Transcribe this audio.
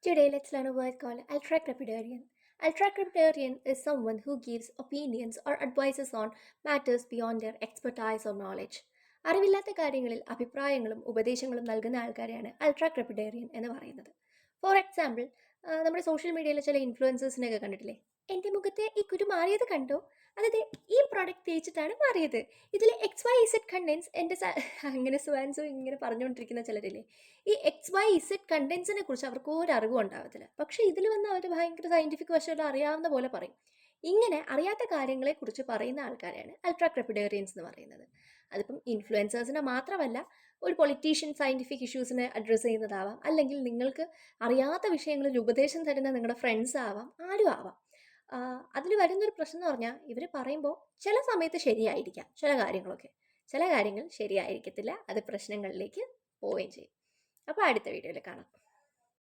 Today, let's learn a word called ultra-crepidarian. Ultra-crepidarian is someone who gives opinions or advices on matters beyond their expertise or knowledge. അറിവില്ലാത്ത കാര്യങ്ങളിൽ അഭിപ്രായങ്ങളും ഉപദേശങ്ങളും നൽകുന്ന ആൾക്കാരെയാണ് ultra ക്രെപ്പിഡേറിയൻ എന്ന് പറയുന്നത്. For example, നമ്മുടെ social മീഡിയയിലെ ചില ഇൻഫ്ലുവൻസേഴ്സിനെയൊക്കെ കണ്ടിട്ടില്ലേ? എൻ്റെ മുഖത്തെ ഈ കുരു മാറിയത് കണ്ടോ? അതായത് ഈ പ്രോഡക്റ്റ് തേച്ചിട്ടാണ് മാറിയത്. ഇതിൽ XYZ കണ്ടൻസ് എൻ്റെ അങ്ങനെ സുവാൻസോ ഇങ്ങനെ പറഞ്ഞുകൊണ്ടിരിക്കുന്ന ചിലരില്ലേ? ഈ XYZ കണ്ടൻസിനെ കുറിച്ച് അവർക്ക് ഒരു അറിവും ഉണ്ടാവത്തില്ല. പക്ഷേ ഇതിൽ വന്ന് അവർ ഭയങ്കര സയൻറ്റിഫിക് വശമെല്ലാം അറിയാവുന്ന പോലെ പറയും. ഇങ്ങനെ അറിയാത്ത കാര്യങ്ങളെക്കുറിച്ച് പറയുന്ന ആൾക്കാരെയാണ് അൾട്രാ ക്രെപ്പിഡേറിയൻസ് എന്ന് പറയുന്നത്. അതിപ്പം ഇൻഫ്ലുവൻസേഴ്സിനെ മാത്രമല്ല, ഒരു പൊളിറ്റീഷ്യൻ സയൻറ്റിഫിക് ഇഷ്യൂസിനെ അഡ്രസ്സ് ചെയ്യുന്നതാവാം, അല്ലെങ്കിൽ നിങ്ങൾക്ക് അറിയാത്ത വിഷയങ്ങളിൽ ഉപദേശം തരുന്ന നിങ്ങളുടെ ഫ്രണ്ട്സ് ആവാം, ആരും ആവാം. അതിൽ വരുന്നൊരു പ്രശ്നം എന്ന് പറഞ്ഞാൽ ഇവർ പറയുമ്പോൾ ചില സമയത്ത് ശരിയായിരിക്കാം ചില കാര്യങ്ങളൊക്കെ, ചില കാര്യങ്ങൾ ശരിയായിരിക്കത്തില്ല, അത് പ്രശ്നങ്ങളിലേക്ക് പോവുകയും ചെയ്യും. അപ്പോൾ അടുത്ത വീഡിയോയിൽ കാണാം.